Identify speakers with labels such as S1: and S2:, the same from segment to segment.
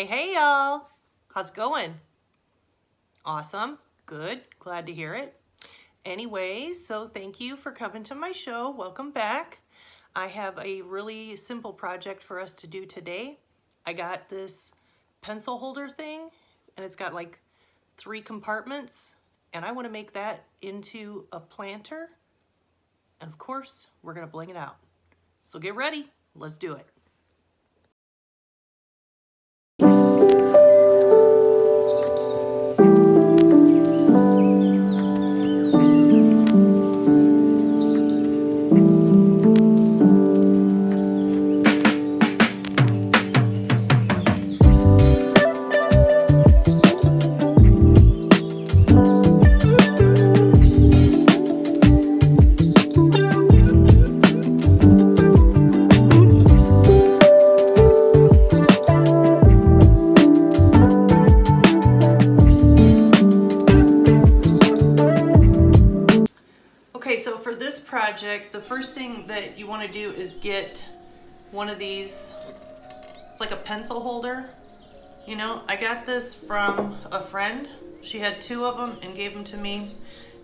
S1: Hey y'all, how's it going? Awesome, good, glad to hear it. Anyways, so thank you for coming to my show. Welcome back. I have a really simple project for us to do today. I got this pencil holder thing and it's got like 3 compartments and I want to make that into a planter. And of course, we're going to bling it out. So get ready, let's do it. Okay, so for this project, the first thing that you want to do is get one of these. It's like a pencil holder. You know, I got this from a friend. She had 2 of them and gave them to me.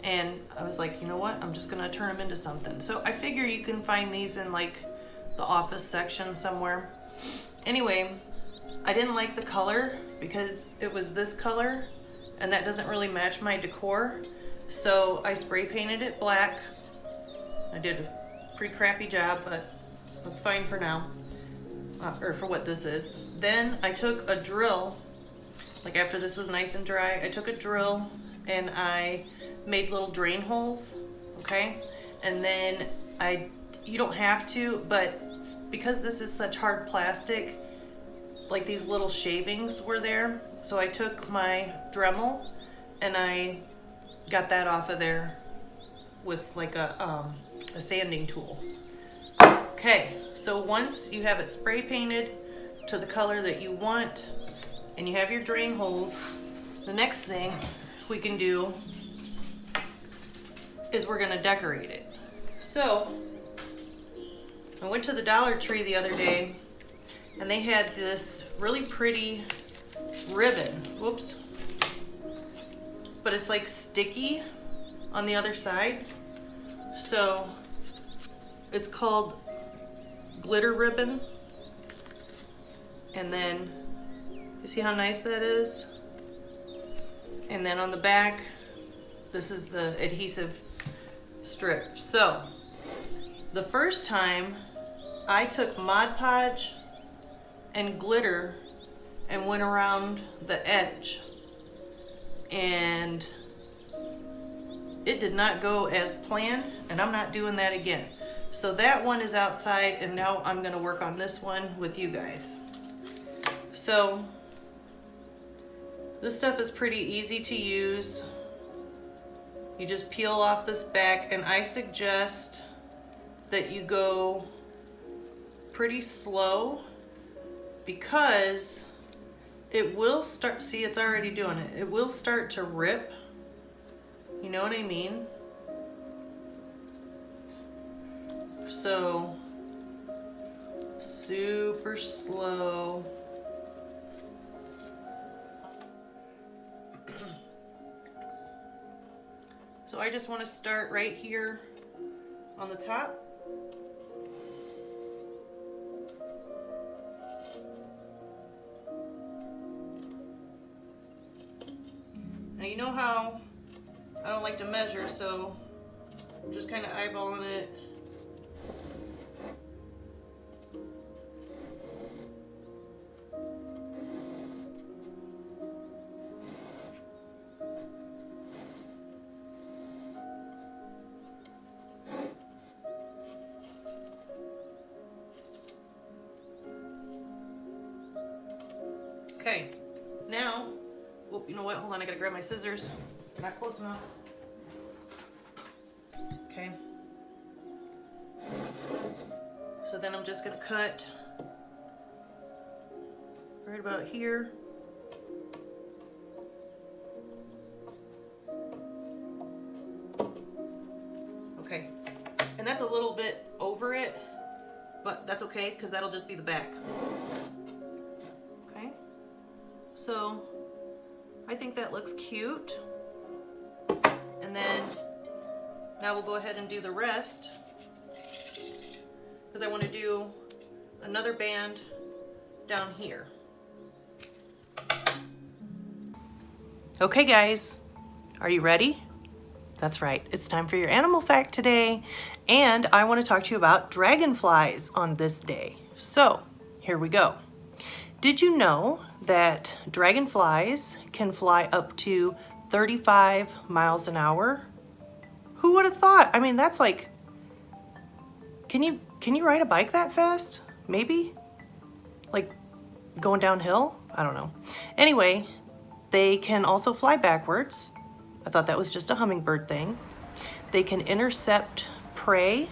S1: And I was like, you know what? I'm just going to turn them into something. So I figure you can find these in like the office section somewhere. Anyway, I didn't like the color because it was this color and that doesn't really match my decor. So I spray painted it black. I did a pretty crappy job, but that's fine for now, or for what this is. Then I took a drill, like after this was nice and dry, I took a drill and I made little drain holes, okay? And then you don't have to, but because this is such hard plastic, like these little shavings were there. So I took my Dremel and I got that off of there with like a sanding tool. Okay, so once you have it spray painted to the color that you want and you have your drain holes, the next thing we can do is we're gonna decorate it. So I went to the Dollar Tree the other day and they had this really pretty ribbon. Whoops. But it's like sticky on the other side. So it's called glitter ribbon. And then you see how nice that is? And then on the back, this is the adhesive strip. So the first time I took Mod Podge and glitter and went around the edge, and it did not go as planned, and I'm not doing that again. So that one is outside, and now I'm gonna work on this one with you guys. So this stuff is pretty easy to use. You just peel off this back, and I suggest that you go pretty slow because it will start, see, it's already doing it. It will start to rip. You know what I mean? So, super slow. So I just want to start right here on the top. Now you know how I don't like to measure, so I'm just kind of eyeballing it. Okay, now, oh, you know what? Hold on, I gotta grab my scissors. They're not close enough. Okay. So then I'm just gonna cut right about here. Okay, and that's a little bit over it, but that's okay because that'll just be the back. Okay, So I think that looks cute. And then now we'll go ahead and do the rest, because I want to do another band down here. Okay guys, are you ready? That's right, it's time for your animal fact today, and I want to talk to you about dragonflies on this day. So here we go. Did you know that dragonflies can fly up to 35 miles an hour? Who would have thought? I mean, that's like, can you ride a bike that fast? Maybe? Like going downhill? I don't know. Anyway, they can also fly backwards. I thought that was just a hummingbird thing. They can intercept prey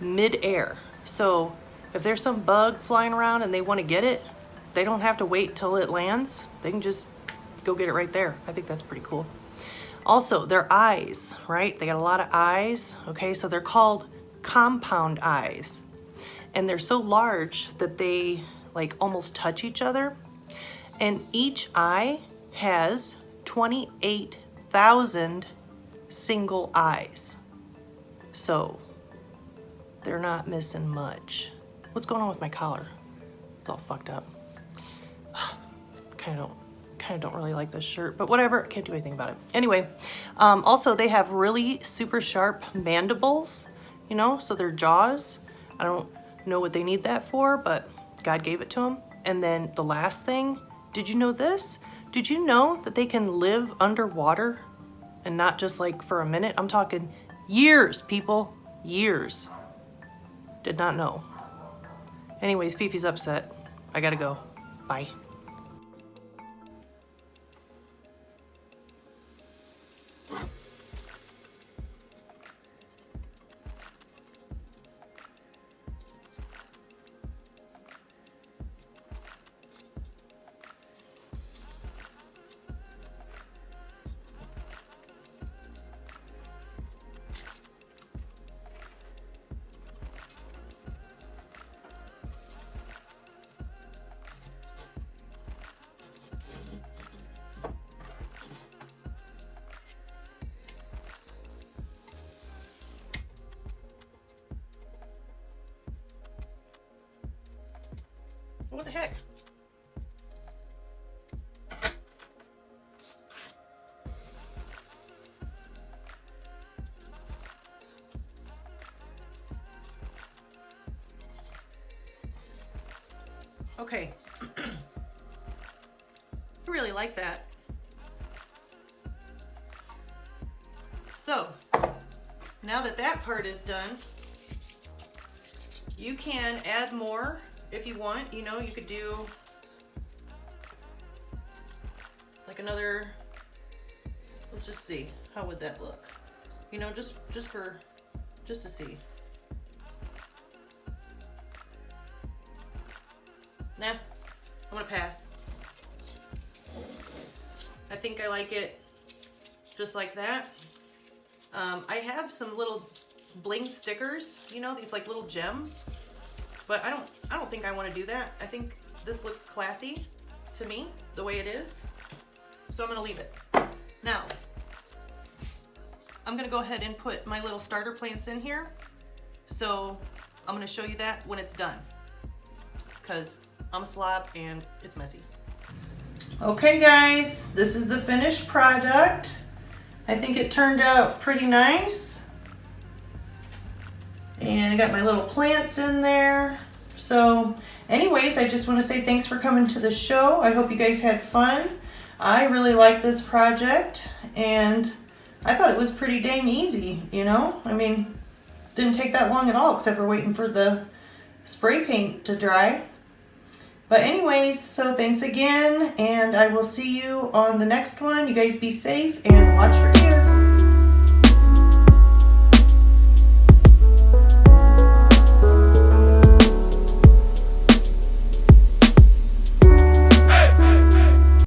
S1: mid-air. So if there's some bug flying around and they want to get it, they don't have to wait till it lands. They can just go get it right there. I think that's pretty cool. Also, their eyes, right? They got a lot of eyes, okay? So they're called compound eyes. And they're so large that they like almost touch each other. And each eye has 28,000 single eyes. So they're not missing much. What's going on with my collar? It's all fucked up. Kind of don't really like this shirt, but whatever, can't do anything about it. Anyway, also they have really super sharp mandibles, you know, so their jaws, I don't know what they need that for, but God gave it to them. And then the last thing, did you know this? Did you know that they can live underwater and not just like for a minute? I'm talking years, people, years. Did not know. Anyways, Fifi's upset. I gotta go. Bye. What the heck? Okay. I really like that. So, now that that part is done, you can add more if you want. You know, you could do like another, let's just see, how would that look? You know, just to see. Nah, I'm gonna pass. I think I like it just like that. I have some little bling stickers, you know, these like little gems, but I don't think I want to do that. I think this looks classy to me the way it is, so I'm gonna leave it. Now I'm gonna go ahead and put my little starter plants in here, so I'm gonna show you that when it's done, because I'm a slob and it's messy. Okay guys, this is the finished product. I think it turned out pretty nice. And I got my little plants in there. So anyways, I just want to say thanks for coming to the show. I hope you guys had fun. I really like this project and I thought it was pretty dang easy, you know? I mean, didn't take that long at all except for waiting for the spray paint to dry. But anyways, so thanks again, and I will see you on the next one. You guys be safe and watch your